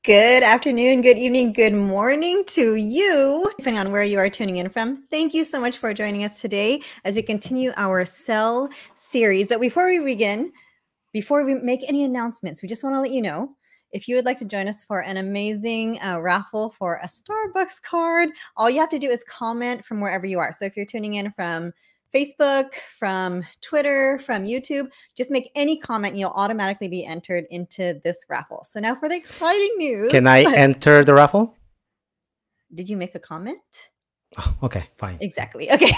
Good afternoon, good evening, good morning to you, depending on where you are tuning in from. Thank you so much for joining us today as we continue our Cell series. But before we begin, before we make any announcements, we just want to let you know, if you would like to join us for an amazing raffle for a Starbucks card, all you have to do is comment from wherever you are. So if you're tuning in from Facebook, from Twitter, from YouTube, just make any comment and you'll automatically be entered into this raffle. So now for the exciting news. Can I enter the raffle? Did you make a comment? Oh, okay, fine. Exactly. Okay.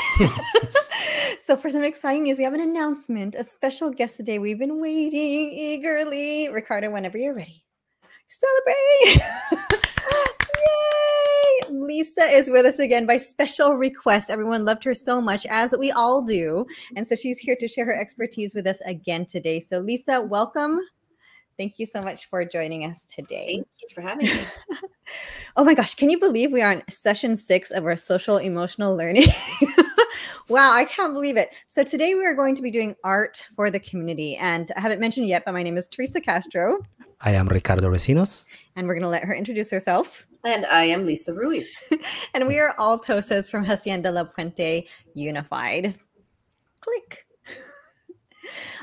So for some exciting news, we have an announcement, a special guest today. We've been waiting eagerly. Ricardo, whenever you're ready. Celebrate! Yay! Lisa is with us again by special request. Everyone loved her so much, as we all do. And so she's here to share her expertise with us again today. So Lisa, welcome. Thank you so much for joining us today. Thank you for having me. Oh my gosh, can you believe we are on session 6 of our social emotional learning? Wow, I can't believe it. So today we are going to be doing art for the community. And I haven't mentioned yet, but my name is Teresa Castro. I am Ricardo Recinos. And we're going to let her introduce herself. And I am Lisa Ruiz. And we are all TOSAs from Hacienda La Puente Unified. Click.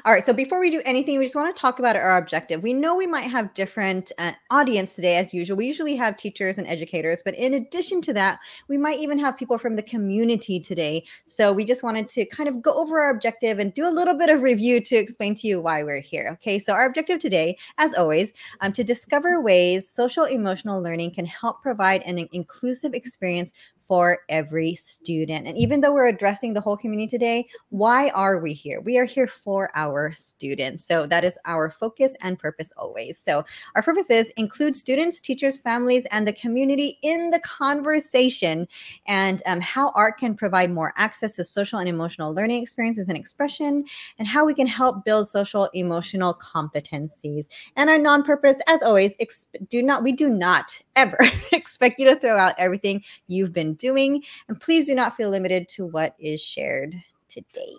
All right, so before we do anything, we just want to talk about our objective. We know we might have different audience today as usual. We usually have teachers and educators, but in addition to that, we might even have people from the community today. So we just wanted to kind of go over our objective and do a little bit of review to explain to you why we're here. Okay, so our objective today, as always, to discover ways social emotional learning can help provide an inclusive experience for every student. And even though we're addressing the whole community today, why are we here? We are here for our students. So that is our focus and purpose always. So our purpose is include students, teachers, families, and the community in the conversation, and how art can provide more access to social and emotional learning experiences and expression, and how we can help build social emotional competencies. And our non-purpose, as always, we do not ever expect you to throw out everything you've been doing, and please do not feel limited to what is shared today.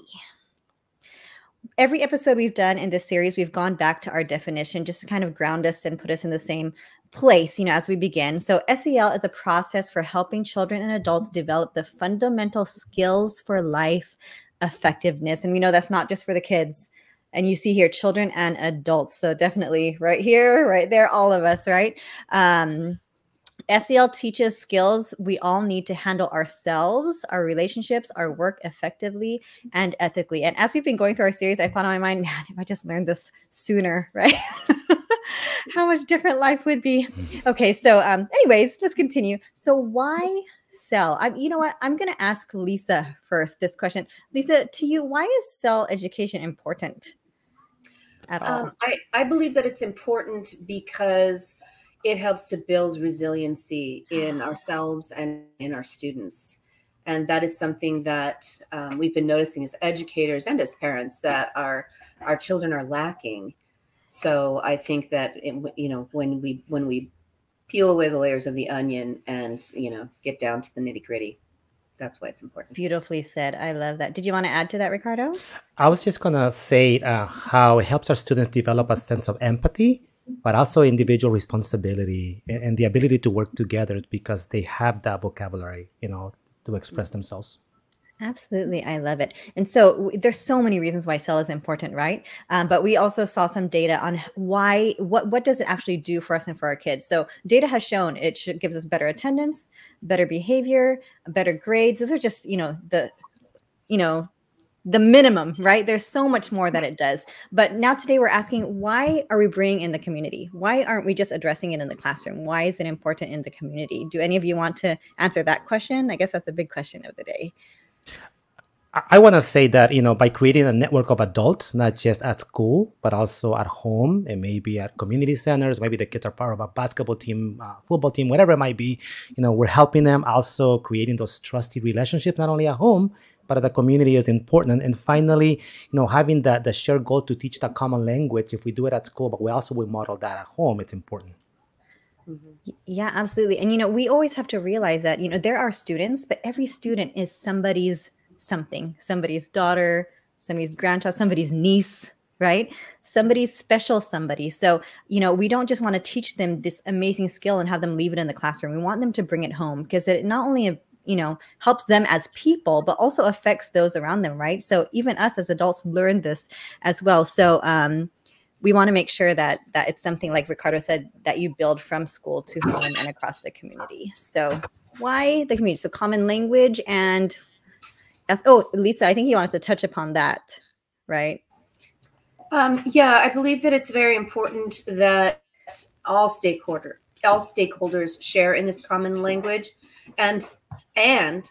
Every episode we've done in this series, we've gone back to our definition just to kind of ground us and put us in the same place, as we begin. So SEL is a process for helping children and adults develop the fundamental skills for life effectiveness. And we know that's not just for the kids. And you see here, children and adults. So definitely right here, right there, all of us, right? SEL teaches skills we all need to handle ourselves, our relationships, our work effectively and ethically. And as we've been going through our series, I thought in my mind, man, if I just learned this sooner, right? How much different life would be. Okay, so anyways, let's continue. So why SEL? You know what? I'm going to ask Lisa first this question. Lisa, to you, why is SEL education important at all? I believe that it's important because it helps to build resiliency in ourselves and in our students. And that is something that we've been noticing as educators and as parents, that our children are lacking. So I think that, when we peel away the layers of the onion and, get down to the nitty gritty, that's why it's important. Beautifully said. I love that. Did you want to add to that, Ricardo? I was just going to say how it helps our students develop a sense of empathy, but also individual responsibility and the ability to work together because they have that vocabulary, to express themselves. Absolutely. I love it. And so there's so many reasons why SEL is important, right? But we also saw some data on what does it actually do for us and for our kids. So data has shown it gives us better attendance, better behavior, better grades. Those are just, the minimum, right? There's so much more that it does. But now today we're asking, why are we bringing in the community? Why aren't we just addressing it in the classroom? Why is it important in the community? Do any of you want to answer that question? I guess that's the big question of the day. I want to say that, by creating a network of adults, not just at school, but also at home and maybe at community centers, maybe the kids are part of a basketball team, football team, whatever it might be, we're helping them, also creating those trusty relationships, not only at home, but the community is important. And finally, having the shared goal to teach the common language. If we do it at school, but we also will model that at home, it's important. Yeah, absolutely. And, we always have to realize that, there are students, but every student is somebody's something, somebody's daughter, somebody's grandchild, somebody's niece, right? Somebody's special somebody. So, we don't just want to teach them this amazing skill and have them leave it in the classroom. We want them to bring it home because it not only helps them as people, but also affects those around them, right? So even us as adults learn this as well. So we want to make sure that it's something, like Ricardo said, that you build from school to home and across the community. So why the community? So common language and Lisa, I think you wanted to touch upon that, right? Yeah, I believe that it's very important that all stakeholders share in this common language, and I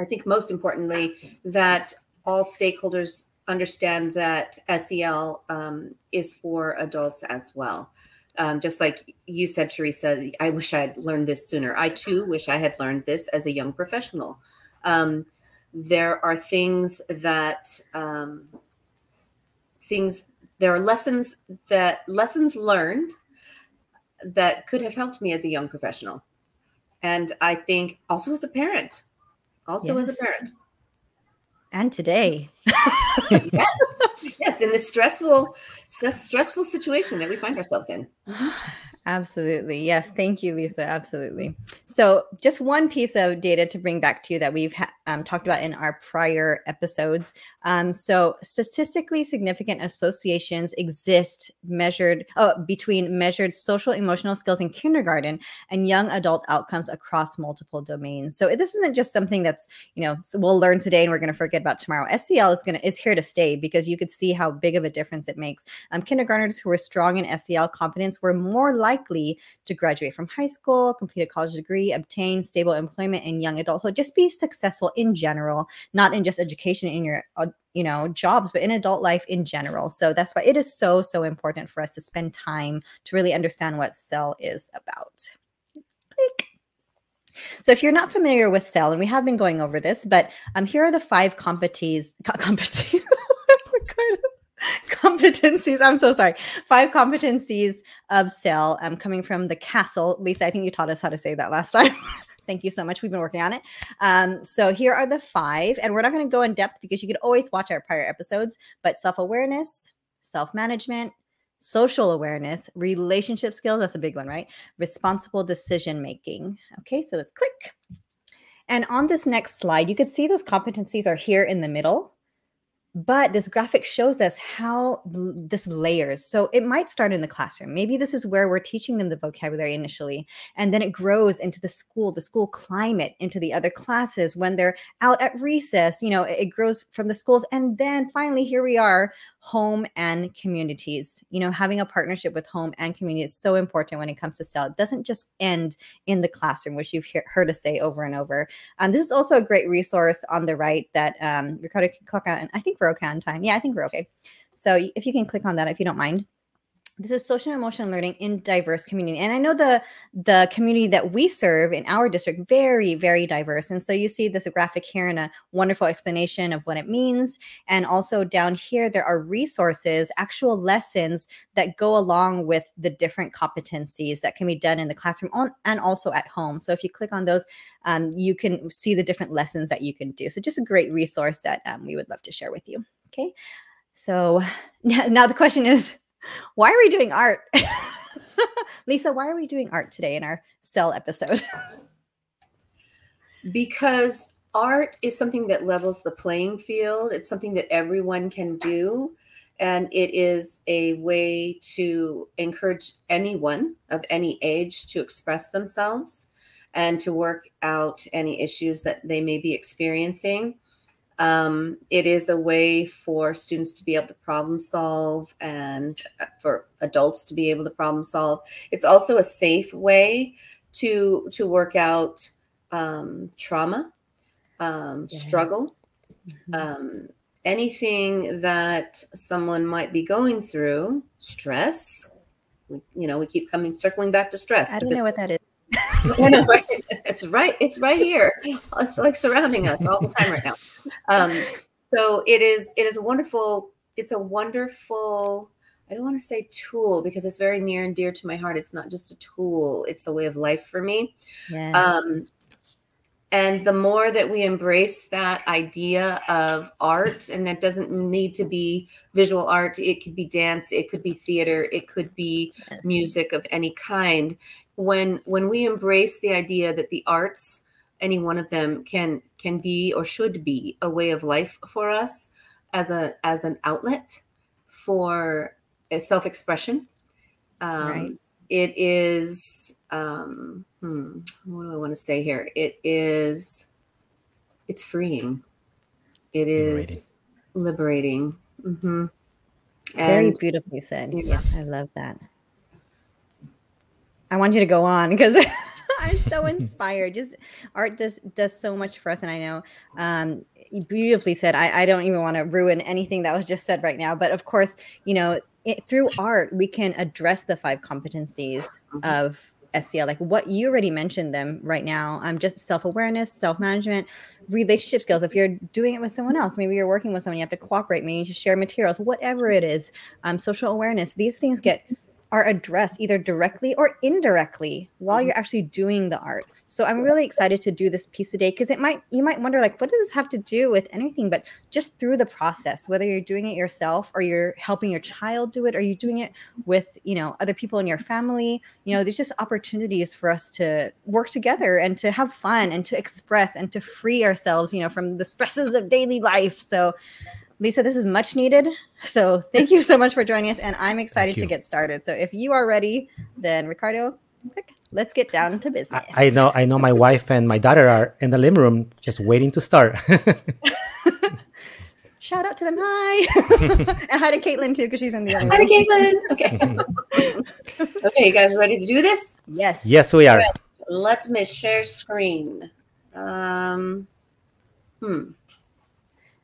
think most importantly that all stakeholders understand that SEL is for adults as well. Just like you said, Teresa, I wish I had learned this sooner. I too wish I had learned this as a young professional. There are things that there are lessons learned that could have helped me as a young professional. And I think also as a parent. And today. Yes, in this stressful situation that we find ourselves in. Mm-hmm. Absolutely. Yes. Thank you, Lisa. Absolutely. So just one piece of data to bring back to you that we've talked about in our prior episodes. So statistically significant associations exist between measured social emotional skills in kindergarten and young adult outcomes across multiple domains. So this isn't just something that's, we'll learn today and we're going to forget about tomorrow. SEL is here to stay because you could see how big of a difference it makes. Kindergartners who were strong in SEL competence were more likely to graduate from high school, complete a college degree, obtain stable employment in young adulthood, just be successful in general, not in just education in your jobs, but in adult life in general. So that's why it is so, so important for us to spend time to really understand what SEL is about. Click. So if you're not familiar with SEL, and we have been going over this, but here are the 5 competencies. Competencies. I'm so sorry. 5 competencies of SEL. Coming from the castle. Lisa, I think you taught us how to say that last time. Thank you so much. We've been working on it. So here are the 5, and we're not going to go in depth because you could always watch our prior episodes, but self-awareness, self-management, social awareness, relationship skills. That's a big one, right? Responsible decision-making. Okay, so let's click. And on this next slide, you can see those competencies are here in the middle. But this graphic shows us how this layers. So it might start in the classroom. Maybe this is where we're teaching them the vocabulary initially, and then it grows into the school climate, into the other classes when they're out at recess. It grows from the schools. And then finally, here we are, home and communities. Having a partnership with home and community is so important when it comes to SEL. It doesn't just end in the classroom, which you've heard us say over and over. This is also a great resource on the right that Ricardo can click on. And I think we're okay on time. Yeah, I think we're okay. So if you can click on that, if you don't mind. This is social and emotional learning in diverse community. And I know the community that we serve in our district, very, very diverse. And so you see this graphic here and a wonderful explanation of what it means. And also down here, there are resources, actual lessons that go along with the different competencies that can be done in the classroom and also at home. So if you click on those, you can see the different lessons that you can do. So just a great resource that we would love to share with you. Okay. So now the question is, why are we doing art? Lisa, why are we doing art today in our SEL episode? Because art is something that levels the playing field. It's something that everyone can do. And it is a way to encourage anyone of any age to express themselves and to work out any issues that they may be experiencing. It is a way for students to be able to problem solve and for adults to be able to problem solve. It's also a safe way to Work out trauma, struggle, anything that someone might be going through, stress. We keep circling back to stress. I don't know what that is. It's right here. It's like surrounding us all the time right now. So it is a wonderful, I don't want to say tool because it's very near and dear to my heart. It's not just a tool. It's a way of life for me. Yes. And the more that we embrace that idea of art, and that doesn't need to be visual art, it could be dance, it could be theater, it could be music of any kind. When we embrace the idea that the arts, any one of them can be or should be a way of life for us as an outlet for self-expression. Right. It is, what do I want to say here? It's freeing. It is liberating. Mm-hmm. Very beautifully said. Yeah. Yes, I love that. I want you to go on because I'm so inspired. Just art does so much for us. And I know you beautifully said, I don't even want to ruin anything that was just said right now. But of course, you know, through art, we can address the 5 competencies of SEO, like what you already mentioned them right now. Just self-awareness, self-management, relationship skills. If you're doing it with someone else, maybe you're working with someone, you have to cooperate, maybe you should share materials, whatever it is, social awareness, these things are addressed either directly or indirectly while you're actually doing the art. So I'm really excited to do this piece today because you might wonder, like, what does this have to do with anything? But just through the process, whether you're doing it yourself or you're helping your child do it, or you're doing it with, you know, other people in your family, you know, there's just opportunities for us to work together and to have fun and to express and to free ourselves, you know, from the stresses of daily life. So Lisa, this is much needed. So thank you so much for joining us. And I'm excited to get started. So if you are ready, then Ricardo, let's get down to business. I know my wife and my daughter are in the living room just waiting to start. Shout out to them. Hi. And hi to Caitlin too, because she's in the other room. Hi to Caitlin. Okay. Okay, you guys ready to do this? Yes. Yes, we are. Right. Let me share screen.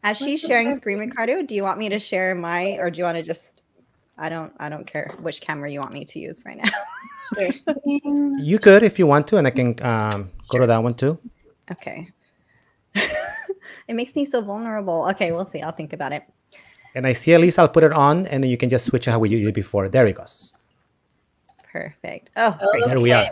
As she's sharing screen, Ricardo, do you want me to share my, or do you want to just, I don't care which camera you want me to use right now. Share screen. You could if you want to, and I can go to that one too. Okay. It makes me so vulnerable. Okay, we'll see. I'll think about it. And I see Elisa, I'll put it on, and then you can just switch it how we did before. There it goes. Perfect. Oh, great. There we are.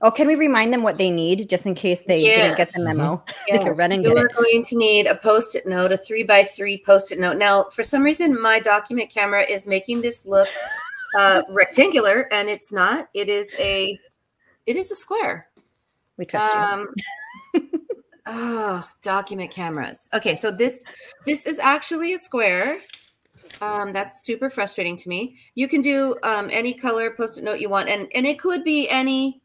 Oh, can we remind them what they need just in case they didn't get the memo? Yes. They can run and You get are it. going to need a Post-it note, a 3x3 Post-it note. Now, for some reason, my document camera is making this look rectangular, and it's not. It is a square. We trust you. Document cameras. Okay, so this is actually a square. That's super frustrating to me. You can do any color Post-it note you want, and it could be any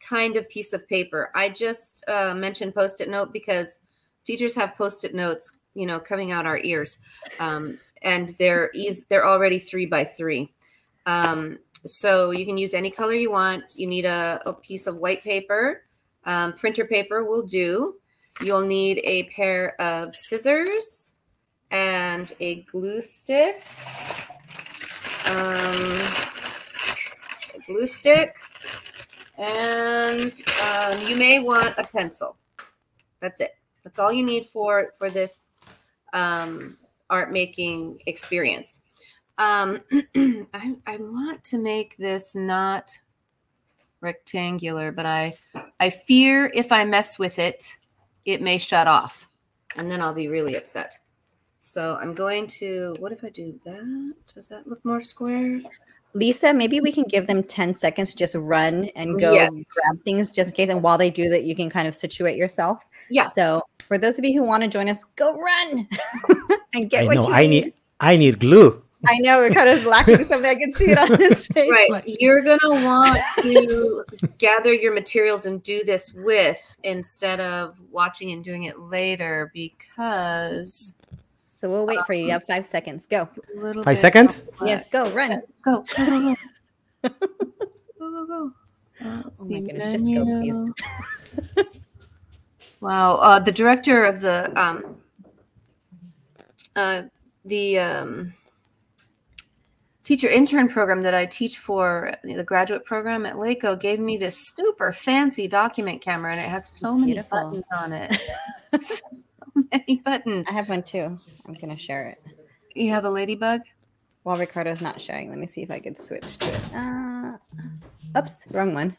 kind of piece of paper. I just mentioned Post-it note because teachers have Post-it notes, you know, coming out our ears, and they're already 3x3. So you can use any color you want. You need a piece of white paper. Printer paper will do. You'll need a pair of scissors and a glue stick. And you may want a pencil. That's it. That's all you need for this art making experience. I want to make this not rectangular, but I fear if I mess with it, it may shut off, and then I'll be really upset. So I'm going to, what if I do that? Does that look more square? Lisa, maybe we can give them 10 seconds to just run and go Yes. grab things just in case. And while they do that, you can kind of situate yourself. Yeah. So for those of you who want to join us, go run and get what you need. I need glue. I know we're kind of lacking something. I can see it on his face. Right. You're going to want to gather your materials and do this with instead of watching and doing it later, because... So we'll wait for you. You have 5 seconds. Go. 5 seconds? Yes, go. Run. Go. Go. Let's Oh see. my goodness. Just go, please. Wow. The director of the teacher intern program that I teach for, the graduate program at Laco, gave me this super fancy document camera, and it has so many buttons on it. So many buttons. I have one too. I'm going to share it. You have a ladybug? While Ricardo's not sharing, let me see if I could switch to it. Oops, wrong one.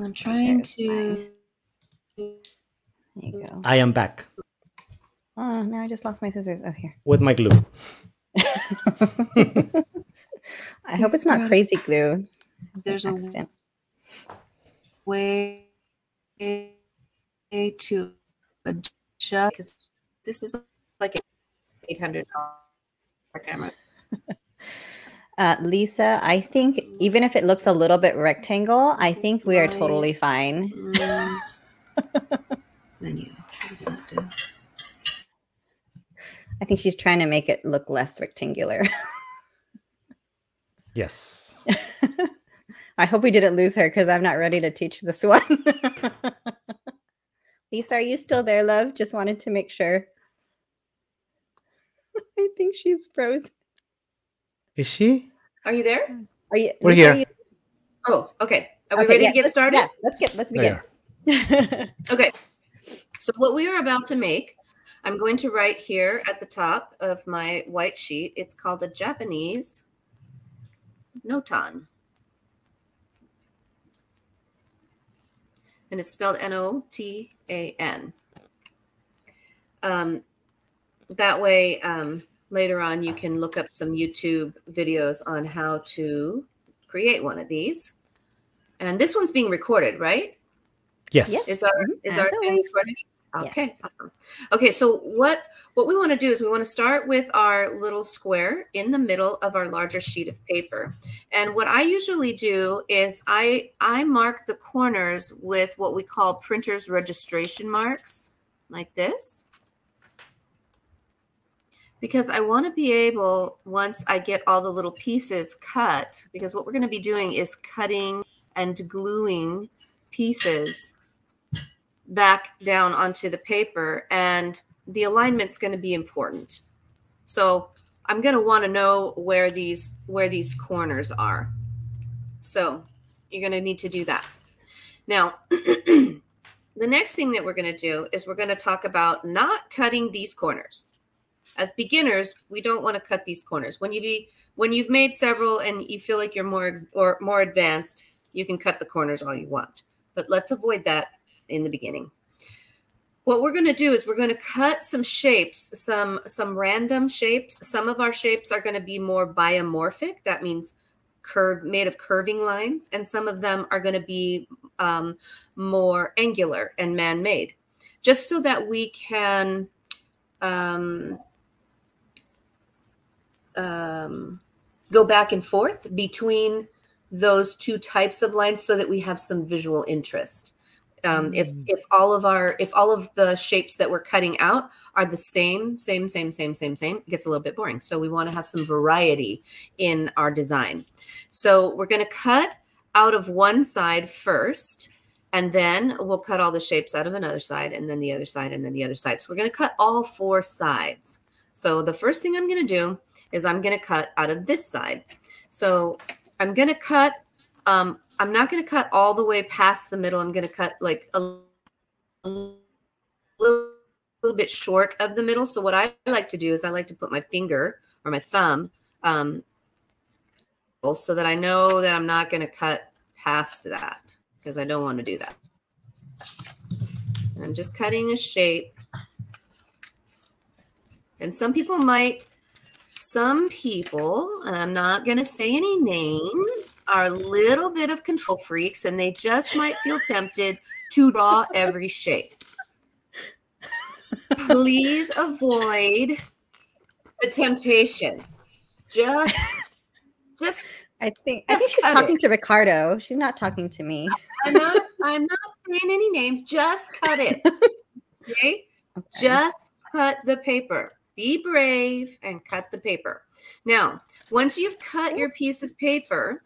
I'm trying There's to. There you go. I am back Oh, now I just lost my scissors. Oh, here. with my glue. I hope it's not crazy glue. There's a Accident. way to adjust, because this is like an $800 camera. Lisa, I think even if it looks a little bit rectangle, I think we are totally fine. Menu. What does that do? I think she's trying to make it look less rectangular. Yes. I hope we didn't lose her because I'm not ready to teach this one. Lisa, are you still there, love? Just wanted to make sure. I think she's frozen. Is she? Are you there? Are you? We're Lisa, here. Oh, okay. Are we ready to get started? Yeah, let's begin. Okay. So what we are about to make, I'm going to write here at the top of my white sheet. It's called a Japanese Notan. And it's spelled N-O-T-A-N. That way, later on, you can look up some YouTube videos on how to create one of these. And this one's being recorded, right? Yes. Is ours being recorded? Okay, Yes. awesome. Okay, so what we want to do is we want to start with our little square in the middle of our larger sheet of paper. And what I usually do is I mark the corners with what we call printer's registration marks, like this. Because I want to be able, once I get all the little pieces cut, because what we're going to be doing is cutting and gluing pieces back down onto the paper, and the alignment's going to be important. So I'm going to want to know where these corners are. So you're going to need to do that. Now, the next thing that we're going to do is we're going to talk about not cutting these corners. As beginners, we don't want to cut these corners. When you've made several and you feel like you're more advanced, you can cut the corners all you want. But let's avoid that in the beginning. What we're going to do is we're going to cut some shapes, some random shapes. Some of our shapes are going to be more biomorphic. That means made of curving lines. And some of them are going to be more angular and man-made, just so that we can go back and forth between those two types of lines so that we have some visual interest. If all of the shapes that we're cutting out are the same, it gets a little bit boring. So we want to have some variety in our design. So we're going to cut out of one side first, and then we'll cut all the shapes out of another side, and then the other side, and then the other side. So we're going to cut all four sides. So the first thing I'm going to do is I'm going to cut out of this side. So I'm going to cut, I'm not going to cut all the way past the middle. I'm going to cut like a little bit short of the middle. So what I like to do is I like to put my finger or my thumb so that I know that I'm not going to cut past that, because I don't want to do that. And I'm just cutting a shape. And some people, and I'm not going to say any names, are a little bit of control freaks, and they just might feel tempted to draw every shape. Please avoid the temptation. I think she's talking to Ricardo. She's not talking to me. I'm not saying any names. Just cut it. Okay? Just cut the paper. Be brave and cut the paper. Now, once you've cut your piece of paper,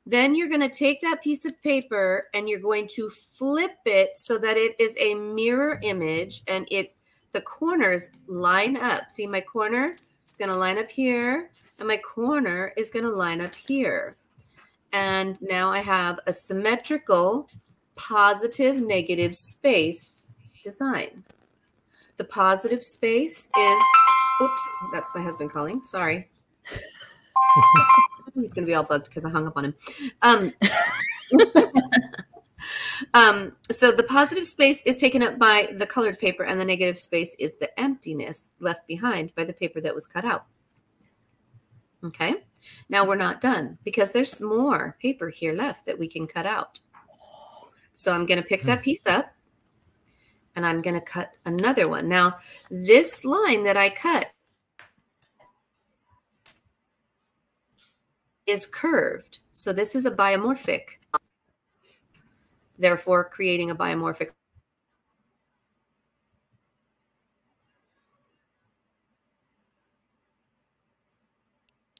then you're going to take that piece of paper and you're going to flip it so that it is a mirror image, and the corners line up. See my corner? It's going to line up here, and my corner is going to line up here. And now I have a symmetrical positive negative space design. The positive space is, oops, that's my husband calling. Sorry. He's going to be all bugged because I hung up on him. So the positive space is taken up by the colored paper, and the negative space is the emptiness left behind by the paper that was cut out. Okay, now we're not done because there's more paper here left that we can cut out. So I'm going to pick that piece up, and I'm going to cut another one. Now, this line that I cut is curved. So this is a biomorphic, therefore creating a biomorphic.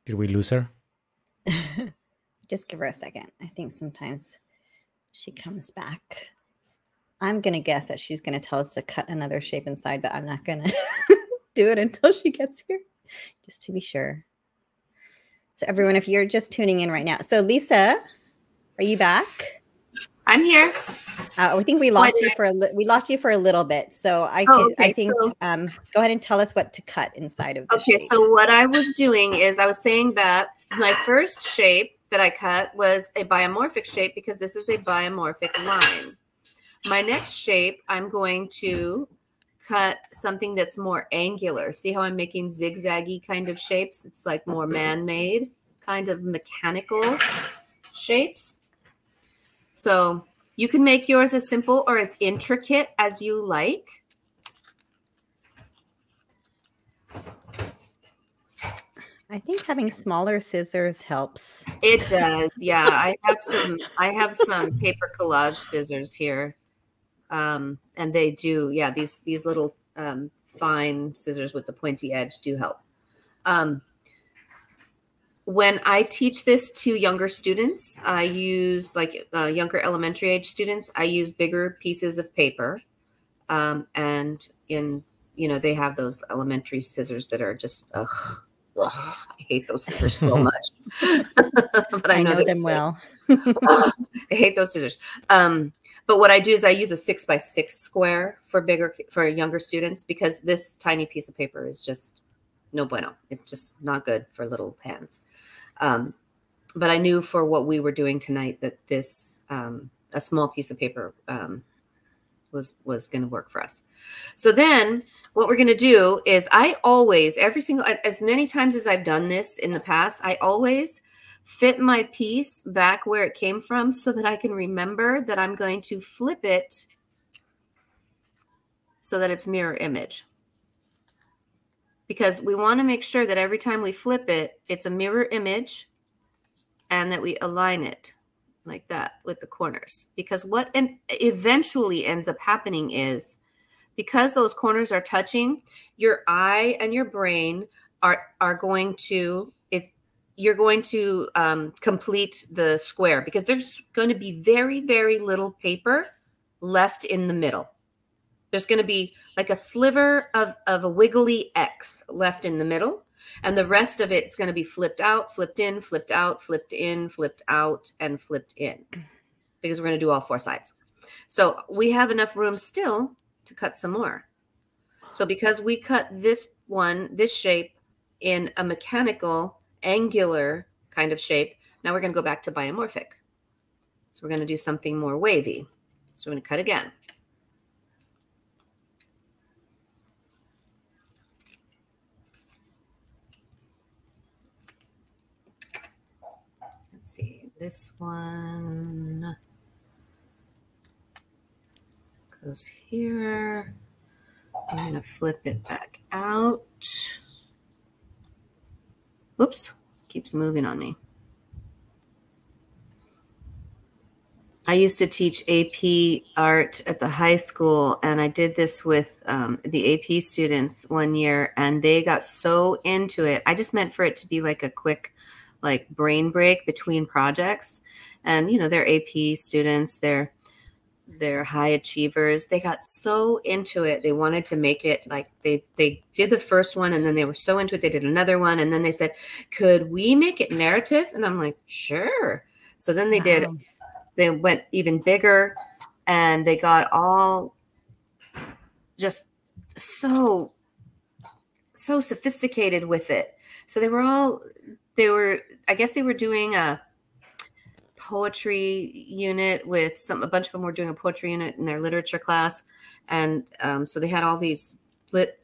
Did we lose her? Just give her a second. I think sometimes she comes back. I'm going to guess that she's going to tell us to cut another shape inside, but I'm not going to do it until she gets here, just to be sure. So everyone, if you're just tuning in right now. So Lisa, are you back? I'm here. I think we lost you for a little bit. So I think go ahead and tell us what to cut inside of the shape. So what I was doing is I was saying that my first shape that I cut was a biomorphic shape because this is a biomorphic line. My next shape, I'm going to cut something that's more angular. See how I'm making zigzaggy kind of shapes? It's like more man-made, kind of mechanical shapes. So you can make yours as simple or as intricate as you like. I think having smaller scissors helps. It does, yeah. I have some paper collage scissors here. And they do, yeah, these little fine scissors with the pointy edge do help. When I teach this to younger students, I use younger elementary age students, I use bigger pieces of paper. And they have those elementary scissors that are just, I hate those scissors so much. But I know them well. I hate those scissors. But what I do is I use a 6x6 square for younger students because this tiny piece of paper is just no bueno. It's just not good for little hands. But I knew for what we were doing tonight that this a small piece of paper was going to work for us. So then what we're going to do is I always, as many times as I've done this in the past, I always fit my piece back where it came from so that I can remember that I'm going to flip it so that it's mirror image. Because we want to make sure that every time we flip it, it's a mirror image and that we align it like that with the corners. Because what eventually ends up happening is because those corners are touching, your eye and your brain are going to, you're going to complete the square because there's going to be very, very little paper left in the middle. There's going to be like a sliver of a wiggly X left in the middle. And the rest of it's going to be flipped out, flipped in, flipped out, flipped in, flipped out, and flipped in. Because we're going to do all four sides. So we have enough room still to cut some more. So because we cut this shape in a mechanical, angular kind of shape, now we're going to go back to biomorphic. So we're going to do something more wavy. So we're going to cut again. Let's see, this one goes here. I'm going to flip it back out. Whoops, keeps moving on me. I used to teach AP art at the high school, and I did this with the AP students one year, and they got so into it. I just meant for it to be like a quick brain break between projects. And, they're AP students, they're high achievers. They got so into it. They wanted to make it like they did the first one, and then they were so into it, they did another one. And then they said, could we make it narrative? And I'm like, sure. So then they did. They went even bigger, and they got all just so sophisticated with it. So I guess they were doing poetry unit with a bunch of them were doing a poetry unit in their literature class. And so they had all these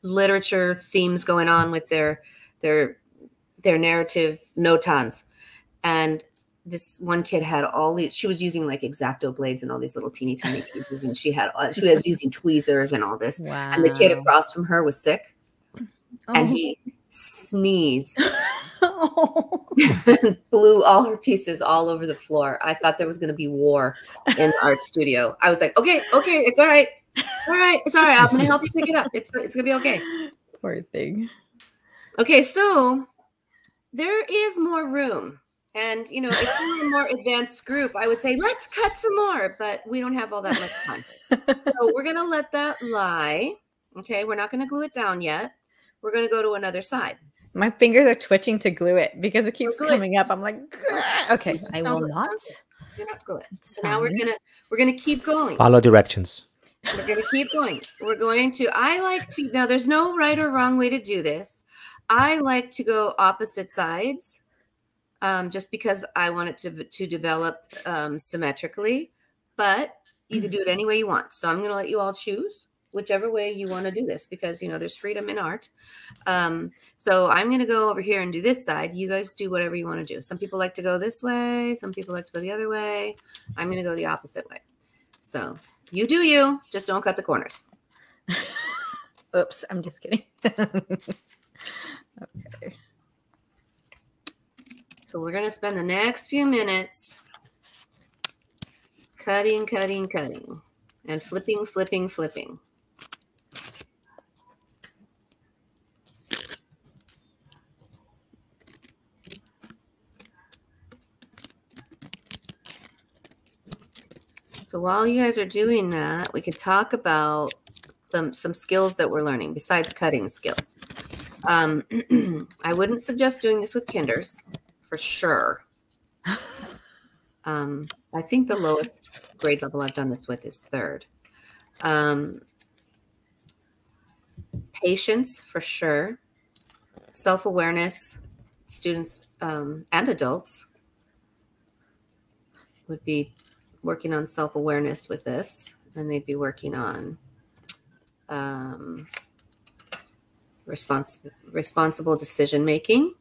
literature themes going on with their narrative notans. And this one kid had all these, she was using like X-Acto blades and all these little teeny tiny pieces. And she was using tweezers and all this. Wow. And the kid across from her was sick. Oh. And he sneezed. Oh. And blew all her pieces all over the floor. I thought there was going to be war in the art studio. I was like, okay, it's all right. All right, it's all right. I'm going to help you pick it up. It's going to be okay. Poor thing. Okay, so there is more room. And, you know, if you're a more advanced group, I would say, let's cut some more. But we don't have all that much time. So we're going to let that lie. Okay, we're not going to glue it down yet. We're going to go to another side. My fingers are twitching to glue it because it keeps coming up. I'm like, okay, I will not. Do not glue it. So now we're gonna keep going. Follow directions. We're gonna keep going. We're going to. I like to. Now, there's no right or wrong way to do this. I like to go opposite sides, just because I want it to develop symmetrically. But you can do it any way you want. So I'm gonna let you all choose whichever way you want to do this, because, you know, there's freedom in art. So I'm going to go over here and do this side. You guys do whatever you want to do. Some people like to go this way. Some people like to go the other way. I'm going to go the opposite way. So you do you, just don't cut the corners. Oops, I'm just kidding. Okay. So we're going to spend the next few minutes cutting, and flipping. So while you guys are doing that, we could talk about some skills that we're learning besides cutting skills. I wouldn't suggest doing this with kinders, for sure. I think the lowest grade level I've done this with is 3rd. Patience, for sure. Self-awareness, students and adults would be working on self-awareness with this, and they'd be working on responsible decision-making.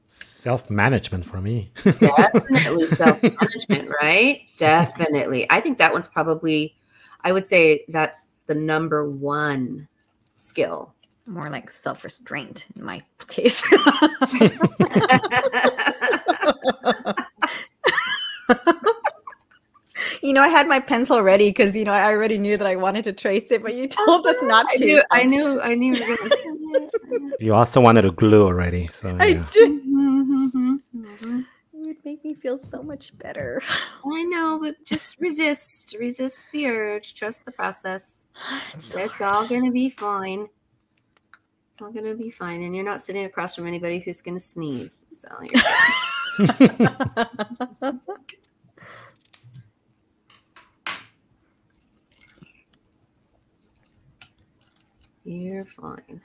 Self-management for me. Definitely self-management, right? Definitely. I think that one's probably, I would say that's the #1 skill. More like self-restraint in my case. You know, I had my pencil ready because, you know, I already knew that I wanted to trace it, but you told us not to. I knew. You also wanted to glue already, so yeah. I did. It would make me feel so much better. I know, but just resist the urge. Trust the process. It's all gonna be fine. It's all gonna be fine, and you're not sitting across from anybody who's gonna sneeze. So you're you're fine.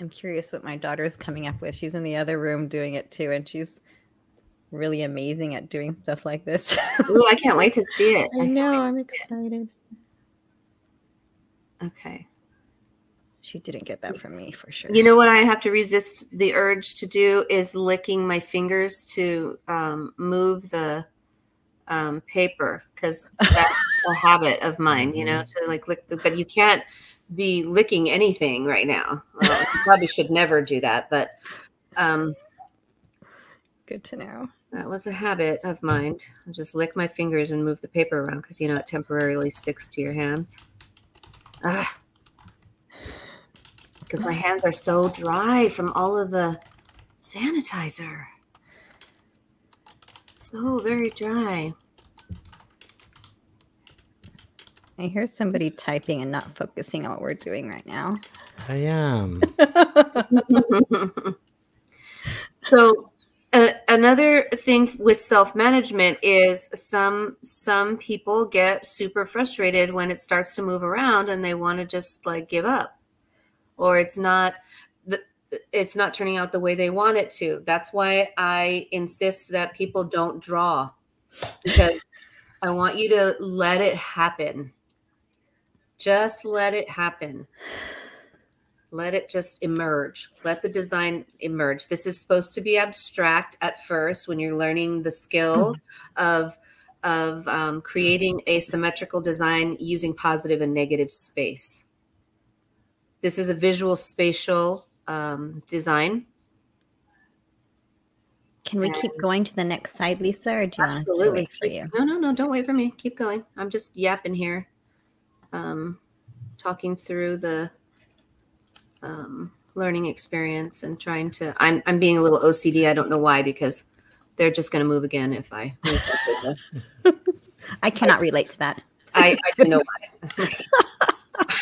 I'm curious what my daughter is coming up with. She's in the other room doing it too, and she's really amazing at doing stuff like this. Ooh, I can't wait to see it. I know, I'm excited. Okay. She didn't get that from me for sure. You know what I have to resist the urge to do is licking my fingers to move the paper, because that's a habit of mine, you know, to like lick but you can't be licking anything right now. Well, you probably should never do that, but good to know. That was a habit of mine. I'll just lick my fingers and move the paper around because, you know, it temporarily sticks to your hands. Because my hands are so dry from all of the sanitizer. So very dry. I hear somebody typing and not focusing on what we're doing right now. I am. So another thing with self-management is some people get super frustrated when it starts to move around and they want to just like give up, or it's not it's not turning out the way they want it to. That's why I insist that people don't draw, because I want you to let it happen. Just let it happen. Let it just emerge. Let the design emerge. This is supposed to be abstract at first when you're learning the skill of creating a symmetrical design using positive and negative space. This is a visual spatial design. Can we keep going to the next slide, Lisa, or do you want to wait for you? No, don't wait for me. Keep going. I'm just yapping here, talking through the learning experience and trying to. I'm being a little OCD. I don't know why, because they're just going to move again if I move. I cannot relate to that. I don't know why.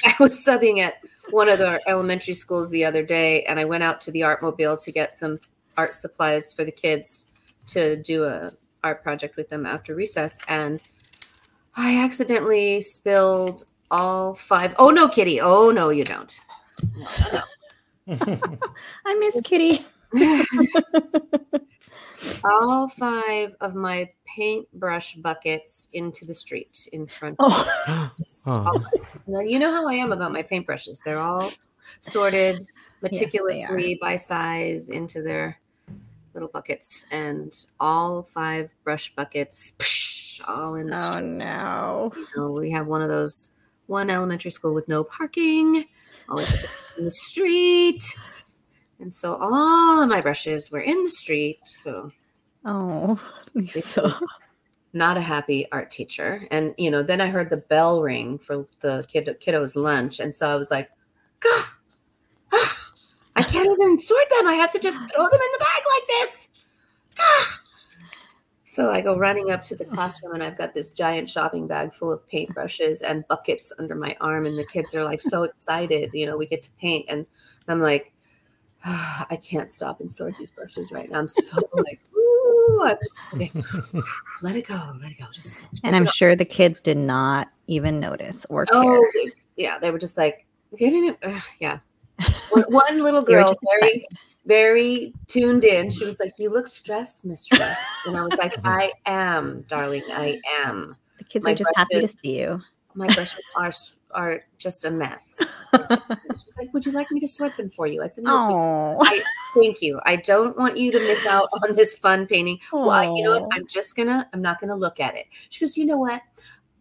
I was subbing at one of the elementary schools the other day, and I went out to the Artmobile to get some art supplies for the kids to do a art project with them after recess, and I accidentally spilled all 5. Oh no, Kitty! Oh no, you don't. No. I miss Kitty. All 5 of my paintbrush buckets into the street in front of us. Now, you know how I am about my paintbrushes. They're all sorted meticulously by size into their little buckets, and all 5 brush buckets all in the street. No. You know, we have one of those, one elementary school with no parking, always in the street. And so all of my brushes were in the street. So, Lisa. Not a happy art teacher. And, you know, then I heard the bell ring for the kiddo's lunch. And so I was like, God, I can't even sort them. I have to just throw them in the bag like this. So I go running up to the classroom, and I've got this giant shopping bag full of paintbrushes and buckets under my arm. And the kids are like so excited, you know, we get to paint. And I'm like, I can't stop and sort these brushes right now. I'm so like, ooh, okay. Let it go. Just and I'm sure the kids did not even notice or care. They were just like, yeah. One little girl, very tuned in. She was like, "You look stressed, Mistress." And I was like, "I am, darling. I am." The kids are just happy to see you. My brushes are just a mess. She's like, "Would you like me to sort them for you?" I said, "No, thank you. I don't want you to miss out on this fun painting." Well, you know what? I'm not gonna look at it. She goes, "You know what?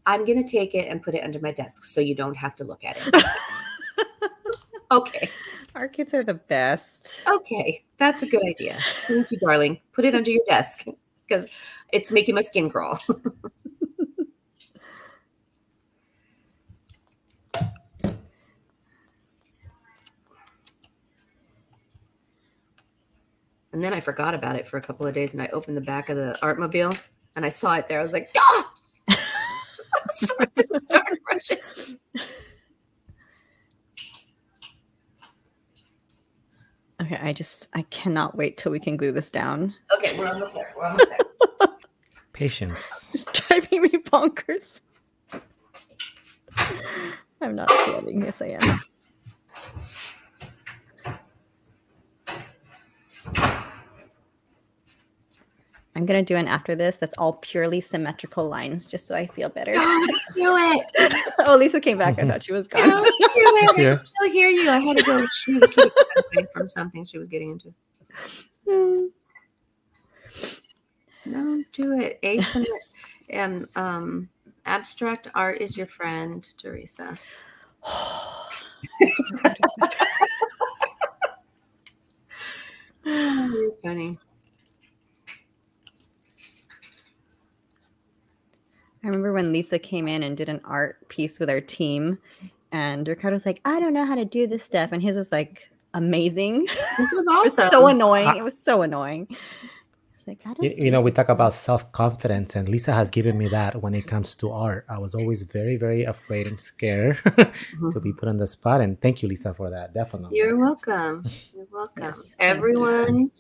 I'm gonna take it and put it under my desk so you don't have to look at it." Okay. Our kids are the best. Okay, that's a good idea. Thank you, darling. Put it under your desk because it's making my skin crawl. And then I forgot about it for a couple of days, and I opened the back of the Artmobile, and I saw it there. I was like, "Oh, sort those darn brushes." Okay, I cannot wait till we can glue this down. Okay, we're almost there. Patience. It's driving me bonkers. I'm not sweating. Yes, I am. I'm going to do an after this that's all purely symmetrical lines just so I feel better. Don't do it. Oh, Lisa came back. I thought she was gone. Don't do it. I can still hear you. I had to go shoot a kitty from something she was getting into. Don't do it. Abstract art is your friend, Teresa. You're funny. I remember when Lisa came in and did an art piece with our team, and Ricardo's like, "I don't know how to do this stuff," and his was like amazing. This was awesome. It was so annoying. It was so annoying. It's like, I don't. You know, we talk about self-confidence, and Lisa has given me that when it comes to art. I was always very, very afraid and scared to be put on the spot. And thank you, Lisa, for that. Definitely. You're welcome. You're welcome. Yes, everyone's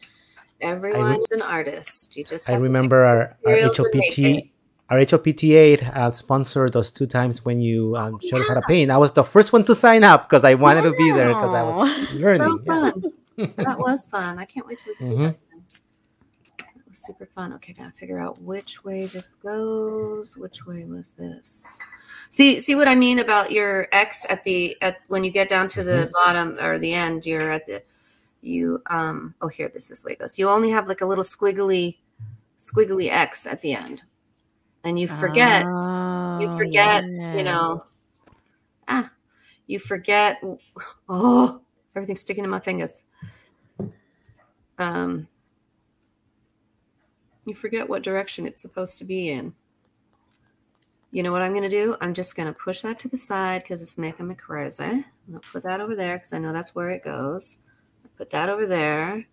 an artist. You just. I remember our HOPT. Our HOPTA sponsored those 2 times when you showed us how to paint. I was the first one to sign up because I wanted to be there because I was learning. So fun. That was fun. I can't wait till we can do that again. That was super fun. Okay, gotta figure out which way this goes. Which way was this? See what I mean about your X at when you get down to the bottom or the end, you're at the here, this is the way it goes. You only have like a little squiggly X at the end. And you forget, you forget, everything's sticking in my fingers. You forget what direction it's supposed to be in. You know what I'm going to do? I'm just going to push that to the side because it's making me crazy. I'm going to put that over there because I know that's where it goes. Put that over there.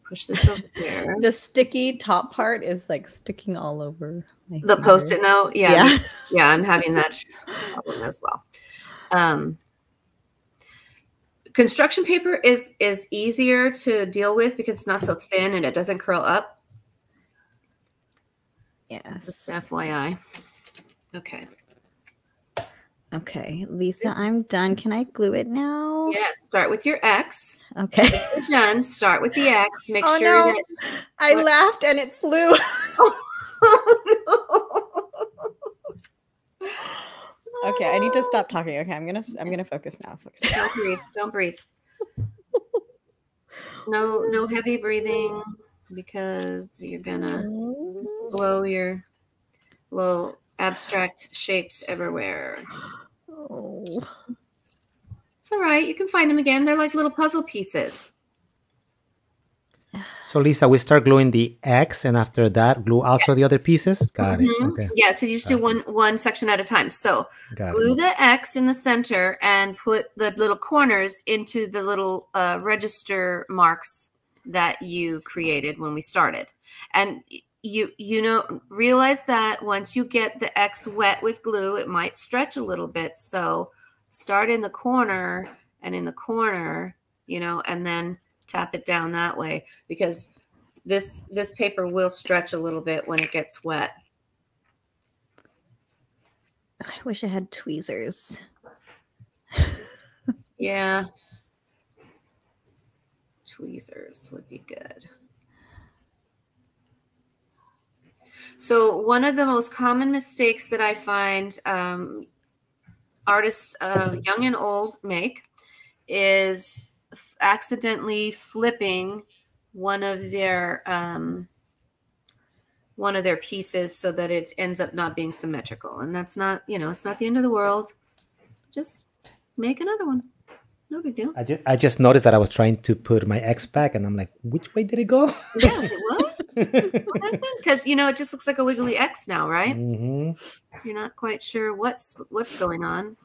Push this over there. The sticky top part is like sticking all over the Post-it note. Yeah. Yeah, I'm having that problem as well. Construction paper is easier to deal with because it's not so thin and it doesn't curl up. Yes. Just FYI. Okay. Okay, Lisa, I'm done. Can I glue it now? Yes. Start with your X. Okay. If you're done. Start with the X. Make sure that I laughed and it flew. Okay, I need to stop talking. Okay, I'm gonna focus now. Don't breathe. Don't breathe. No heavy breathing because you're gonna blow your little abstract shapes everywhere. Oh. It's all right. You can find them again. They're like little puzzle pieces. So Lisa, we start gluing the X, and after that, glue also the other pieces. Got it. Okay. Yeah. So you just do one section at a time. So glue the X in the center and put the little corners into the little register marks that you created when we started. And realize that once you get the X wet with glue, it might stretch a little bit. So start in the corner and in the corner, and then tap it down that way because this paper will stretch a little bit when it gets wet. I wish I had tweezers. Yeah. Tweezers would be good. So one of the most common mistakes that I find artists, young and old, make is accidentally flipping one of their pieces so that it ends up not being symmetrical. And that's not, it's not the end of the world. Just make another one. No big deal. I just noticed that I was trying to put my X back, and I'm like, which way did it go? Yeah, what? What happened? Because it just looks like a wiggly X now, right? You're not quite sure what's going on.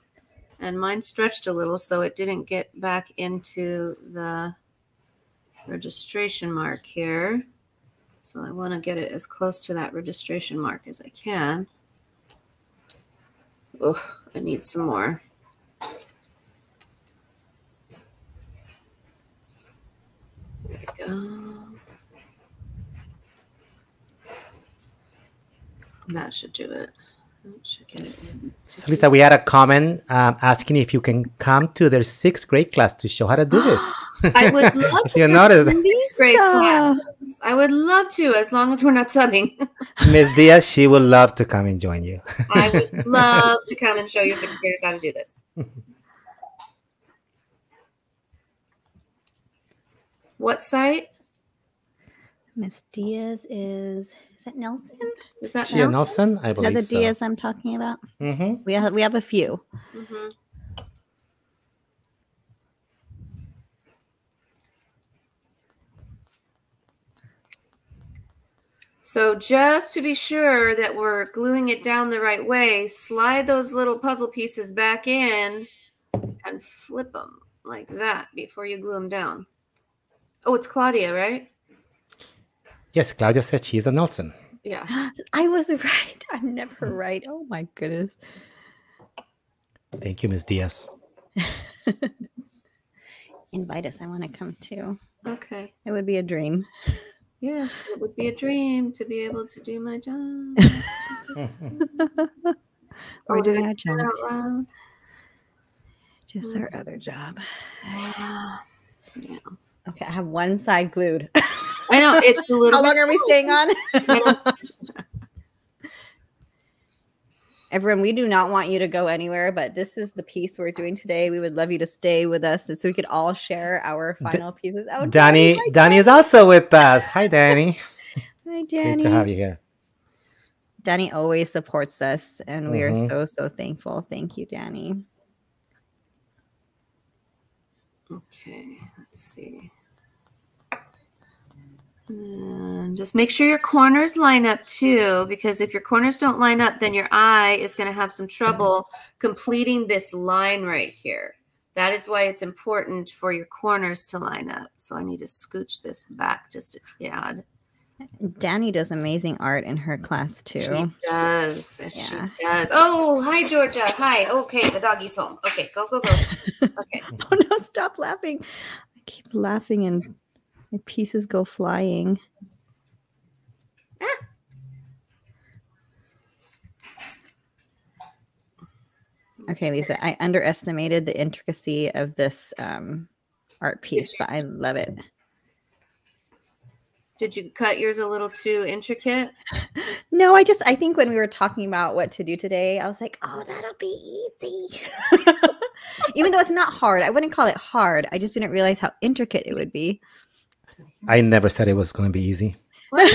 And mine stretched a little, so it didn't get back into the registration mark here. So I want to get it as close to that registration mark as I can. Oh, I need some more. There we go. That should do it. Should get it in. So Lisa, we had a comment asking if you can come to their 6th grade class to show how to do this. I would love to come to the 6th grade class. I would love to, as long as we're not subbing. Ms. Diaz, she would love to come and join you. I would love to come and show your 6th graders how to do this. What site? Miss Diaz is that Nelson? Is that Nelson? I believe so. Is that the Diaz I'm talking about? Mm-hmm. We have a few. Mm-hmm. So just to be sure that we're gluing it down the right way, slide those little puzzle pieces back in and flip them like that before you glue them down. Oh, it's Claudia, right? Yes, Claudia said she is a Nelson. Yeah. I was right. I'm never right. Oh, my goodness. Thank you, Ms. Diaz. Invite us. I want to come too. Okay. It would be a dream. Yes, it would be a dream to be able to do my job. We're doing our job. Out loud? Just our other job. Yeah. Okay, I have one side glued. I know it's a little. How long are we staying on? Everyone, we do not want you to go anywhere, but this is the piece we're doing today. We would love you to stay with us, and so we could all share our final pieces. Oh, Danny is also with us. Hi, Danny. Hi, Danny. Great to have you here. Danny always supports us, and we are so thankful. Thank you, Danny. Okay, let's see. And just make sure your corners line up too, because if your corners don't line up, then your eye is going to have some trouble completing this line right here. That is why it's important for your corners to line up. So I need to scooch this back just a tad. Danny does amazing art in her class too. She does. Yeah. She does. Oh, hi, Georgia. Hi. Okay, the doggy's home. Okay, go. Okay. Oh no, stop laughing. I keep laughing and my pieces go flying. Okay, Lisa, I underestimated the intricacy of this art piece, but I love it. Did you cut yours a little too intricate? No, I think when we were talking about what to do today, I was like, oh, that'll be easy. Even though it's not hard. I wouldn't call it hard. I just didn't realize how intricate it would be. I never said it was going to be easy. What?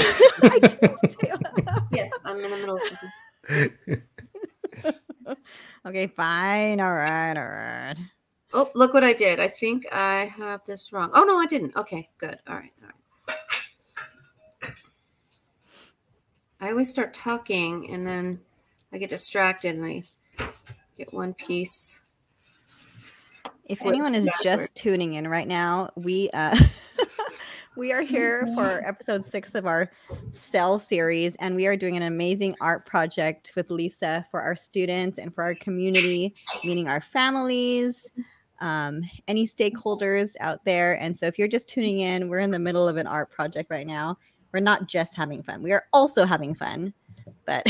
Yes, I'm in the middle of something. Okay, fine. All right. Oh, look what I did. I think I have this wrong. Oh, no, I didn't. Okay, good. All right. I always start talking and then I get distracted and I get one piece. If anyone is just tuning in right now, we we are here for episode 6 of our Cell series, and we are doing an amazing art project with Lisa for our students and for our community, meaning our families, any stakeholders out there. And so if you're just tuning in, we're in the middle of an art project right now. We're not just having fun. We are also having fun, but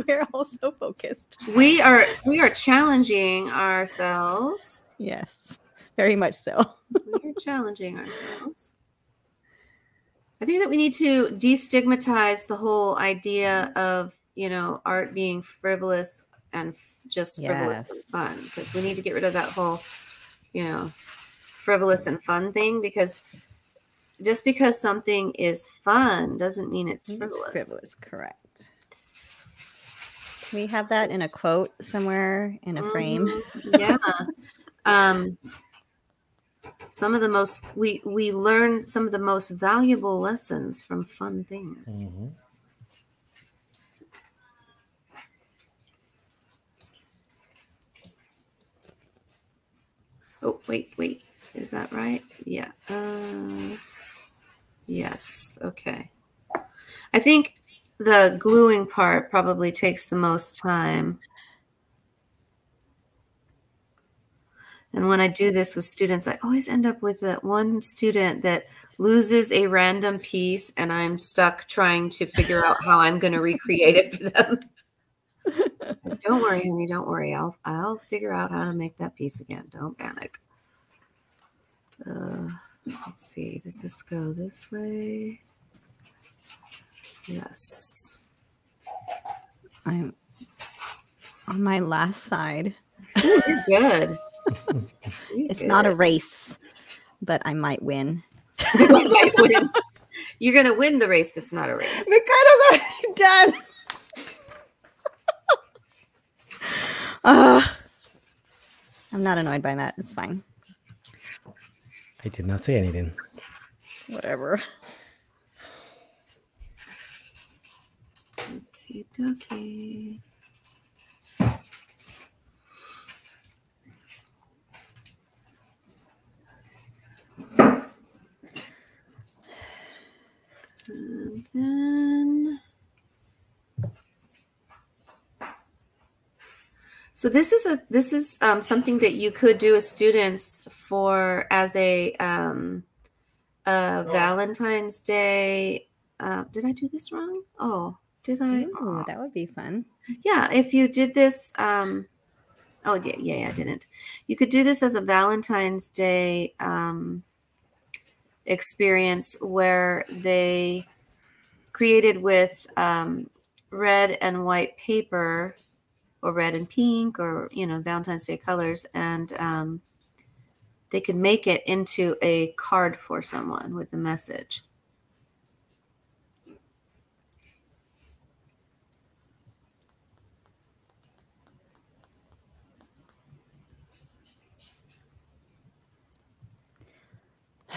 we're also focused. We are challenging ourselves. Yes, very much so. We are challenging ourselves. I think that we need to destigmatize the whole idea of, art being frivolous and just frivolous and fun, because we need to get rid of that whole, frivolous and fun thing, because just because something is fun doesn't mean it's frivolous. It's frivolous, correct. Can we have that in a quote somewhere in a frame? Yeah. Some of the most we learn some of the most valuable lessons from fun things. Mm-hmm. Oh, wait. Is that right? Yeah. Yes. Okay. I think the gluing part probably takes the most time. And when I do this with students, I always end up with that one student that loses a random piece, and I'm stuck trying to figure out how I'm going to recreate it for them. Don't worry, honey. Don't worry. I'll figure out how to make that piece again. Don't panic. Let's see. Does this go this way? Yes. I'm on my last side. Ooh, you're good. It's not a race, but I might win. You might win. You're going to win the race that's not a race. Ricardo's already done. I'm not annoyed by that. It's fine. I did not say anything. Whatever. Okie dokie. And then, so this is something that you could do as students as a Valentine's Day. Did I do this wrong? Oh, did I? Ooh, that would be fun. Yeah, if you did this. Oh yeah, I didn't. You could do this as a Valentine's Day experience where they created with red and white paper, or red and pink, or, you know, Valentine's Day colors, and they could make it into a card for someone with a message.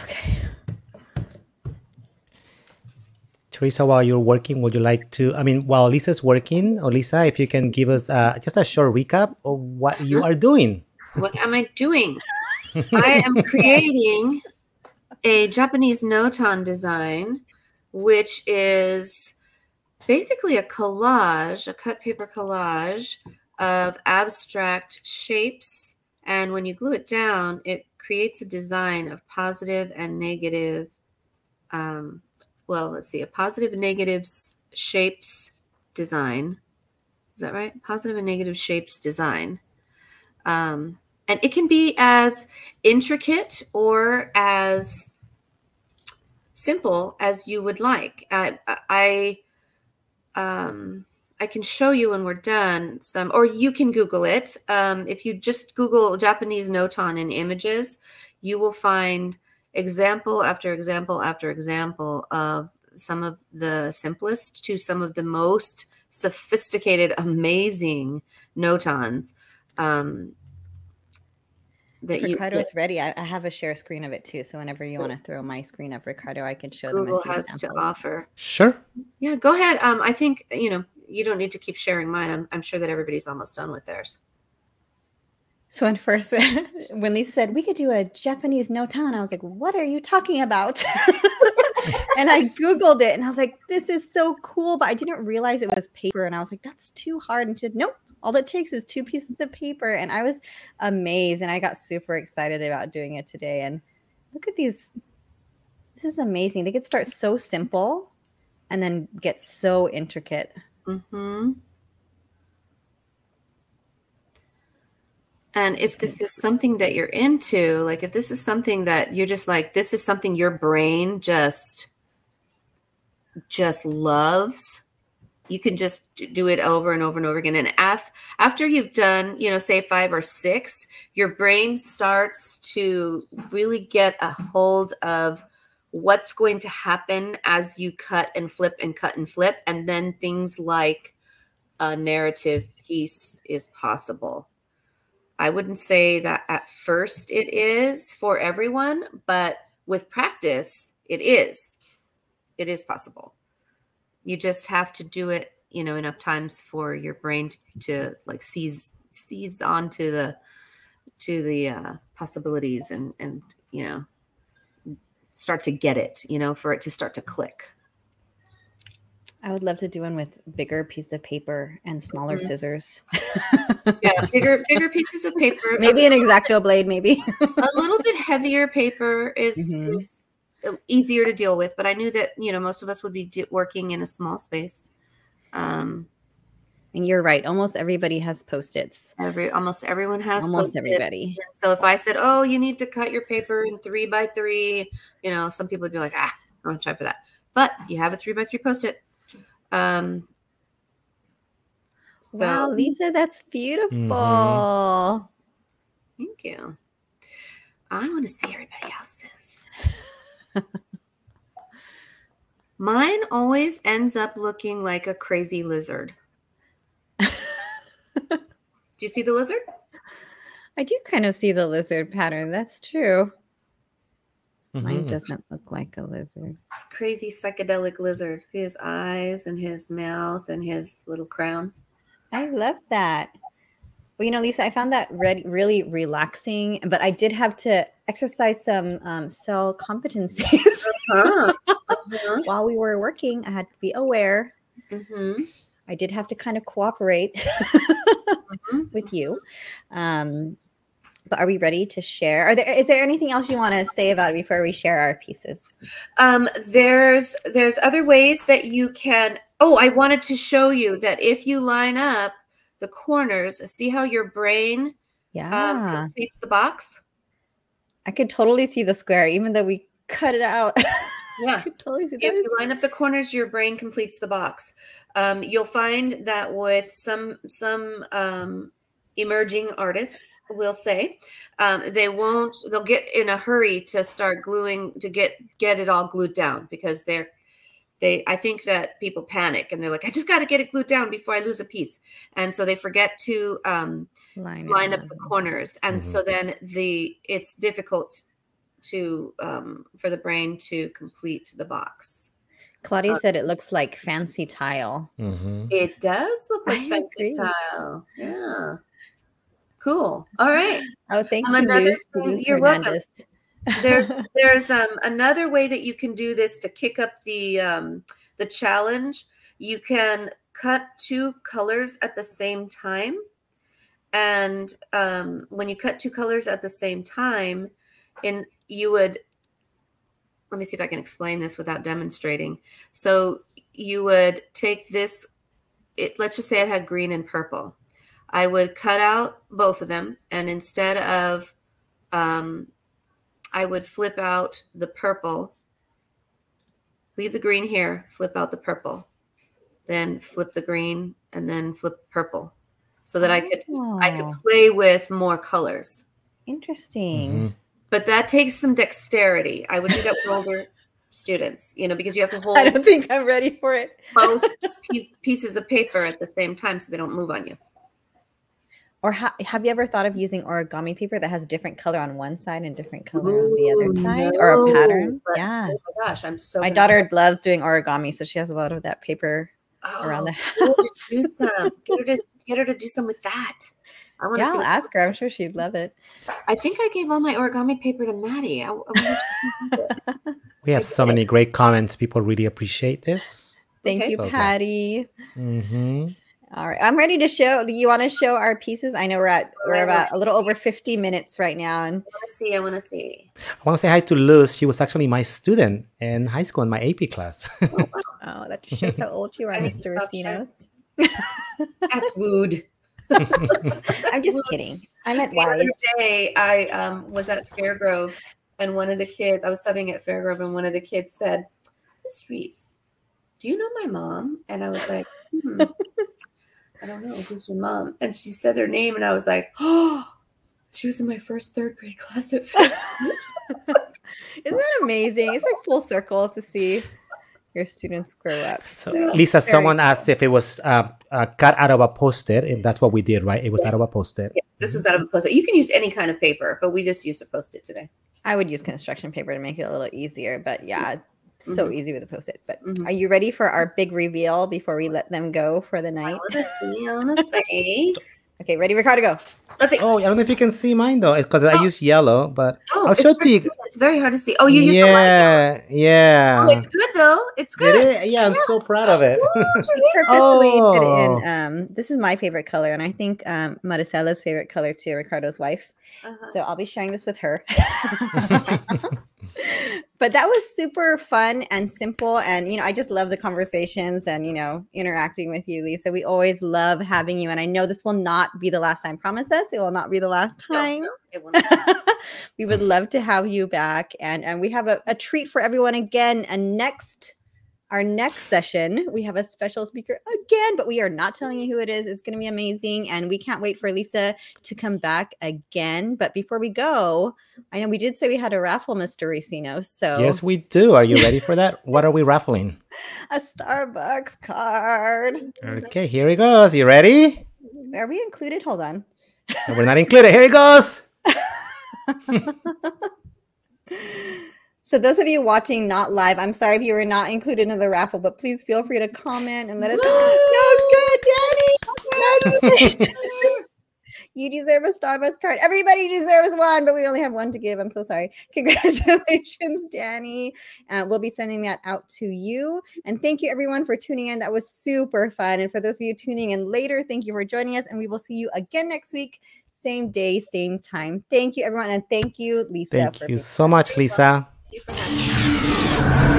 Okay. Teresa, while you're working, would you like to, I mean, while Lisa's working, or Lisa, if you can give us just a short recap of what you are doing. What am I doing? I am creating a Japanese Notan design, which is basically a collage, a cut paper collage of abstract shapes. And when you glue it down, it creates a design of positive and negative, well, let's see, a positive and negative shapes design. Is that right? Positive and negative shapes design. And it can be as intricate or as simple as you would like. I can show you when we're done some, or you can Google it. If you just Google Japanese Notan in images, you will find example after example after example of some of the simplest to some of the most sophisticated, amazing Notans. Ricardo's ready. I have a share screen of it too. So whenever you want to throw my screen up, Ricardo, I can show them. Google has to offer. Sure. Yeah, go ahead. I think, you know, you don't need to keep sharing mine. I'm sure that everybody's almost done with theirs. So when Lisa said we could do a Japanese Notan, I was like, what are you talking about? And I Googled it and I was like, this is so cool. But I didn't realize it was paper. And I was like, that's too hard. And she said, nope. All it takes is 2 pieces of paper. And I was amazed. And I got super excited about doing it today. And look at these. This is amazing. They could start so simple and then get so intricate. Mm-hmm. And if this is something that you're into, like if this is something that you're just like, this is something your brain just loves, you can just do it over and over and over again. And after you've done, you know, say 5 or 6, your brain starts to really get a hold of what's going to happen as you cut and flip and cut and flip. And then things like a narrative piece is possible. I wouldn't say that at first it is for everyone, but with practice, it is. It is possible. You just have to do it, you know, enough times for your brain to like seize onto the possibilities and you know, start to get it, you know, for it to start to click. I would love to do one with bigger piece of paper and smaller scissors. Yeah, bigger pieces of paper. Maybe an X-Acto blade, maybe. A little bit heavier paper is easier to deal with, but I knew that, you know, most of us would be working in a small space. And you're right. Almost everybody has Post-its. Almost everyone has almost Post-its. Everybody. So if I said, oh, you need to cut your paper in 3 by 3, you know, some people would be like, I don't have time for that. But you have a 3 by 3 Post-it. So, wow, Lisa, that's beautiful. Mm-hmm. Thank you. I want to see everybody else's. Mine always ends up looking like a crazy lizard. Do you see the lizard? I do kind of see the lizard pattern. That's true. Mine doesn't look like a lizard. It's crazy psychedelic lizard. His eyes and his mouth and his little crown. I love that. Well, you know, Lisa, I found that really relaxing, but I did have to exercise some cell competencies while we were working. I had to be aware. I did have to kind of cooperate with you. But are we ready to share? Is there anything else you want to say about it before we share our pieces? There's other ways that you can. Oh, I wanted to show you that if you line up the corners, see how your brain completes the box? I could totally see the square, even though we cut it out. Yeah. Totally see If this. you line up the corners, your brain completes the box. You'll find that with some emerging artists, we'll say, they'll get in a hurry to start gluing, to get it all glued down, because I think that people panic and they're like, I just got to get it glued down before I lose a piece. And so they forget to line up the corners. And so then it's difficult to for the brain to complete the box. Claudia said it looks like fancy tile. It does look like fancy tile. Yeah. Cool. All right. Oh, thank you, another Luz. thing, you're welcome. There's another way that you can do this to kick up the challenge. You can cut 2 colors at the same time. And when you cut 2 colors at the same time, you would, let me see if I can explain this without demonstrating. So you would take this, let's just say I had green and purple. I would cut out both of them, and instead of, I would flip out the purple, leave the green here, flip out the purple, then flip the green, and then flip purple, so that I could play with more colors. Interesting. But that takes some dexterity. I would do that with older students, because you have to hold. I don't think I'm ready for it. Both pieces of paper at the same time so they don't move on you. Or have you ever thought of using origami paper that has different color on one side and different color on the other side, or a pattern? Yeah. Oh my gosh, I'm so. My daughter loves doing origami, so she has a lot of that paper around the house. Do some. Get her to do some with that. I'll ask her. I'm sure she'd love it. I think I gave all my origami paper to Maddie. We have so many great comments. People really appreciate this. Thank you, Patty. All right, I'm ready to show. Do you want to show our pieces? I know we're about a little over 50 minutes right now. And I want to see. I want to say hi to Luz. She was actually my student in high school in my AP class. Oh, that just shows how old you are, Mr. Racinos. That's rude. I'm just kidding. I meant wise. The other day, I was at Fairgrove, and one of the kids, I was subbing at Fairgrove, and one of the kids said, Miss Ruiz, do you know my mom? And I was like, I don't know, who's your mom? And she said her name, and I was like, oh, she was in my first 3rd grade class at Fairgrove. Isn't that amazing? It's like full circle to see your students grow up. So, Lisa, someone asked if it was cut out of a Post-it, and that's what we did, right? It was out of a Post-it. Yes, this was out of a Post-it. You can use any kind of paper, but we just used a Post-it today. I would use construction paper to make it a little easier, but yeah, it's so easy with a Post-it. But are you ready for our big reveal before we let them go for the night? I want to see. Okay, ready, Ricardo, go. Let's see. Oh, I don't know if you can see mine though. It's because I use yellow, but I'll show it to you. It's very hard to see. Oh, you use the light. Yeah. Oh, it's good though. It's good. Yeah, I'm so proud of it. Purposely did it in. This is my favorite color, and I think Maricela's favorite color too. Ricardo's wife. So I'll be sharing this with her. But that was super fun and simple, and I just love the conversations and interacting with you, Lisa. We always love having you, and I know this will not be the last time. Promise us it will not be the last time. No, it will not. We would love to have you back, and we have a treat for everyone again. And our next session, we have a special speaker again, but we are not telling you who it is. It's going to be amazing, and we can't wait for Lisa to come back again. But before we go, I know we did say we had a raffle, Mr. Racinos. So yes, we do. Are you ready for that? What are we raffling? A Starbucks card. Okay, here it goes. You ready? Are we included? Hold on. No, we're not included. Here it goes. So those of you watching not live, I'm sorry if you were not included in the raffle, but please feel free to comment and let us know. No, good, Danny. You deserve a Starbucks card. Everybody deserves one, but we only have one to give. I'm so sorry. Congratulations, Danny. We'll be sending that out to you. And thank you, everyone, for tuning in. That was super fun. And for those of you tuning in later, thank you for joining us. And we will see you again next week. Same day, same time. Thank you, everyone. And thank you, Lisa. Thank you so much, Lisa. Thank you for having me.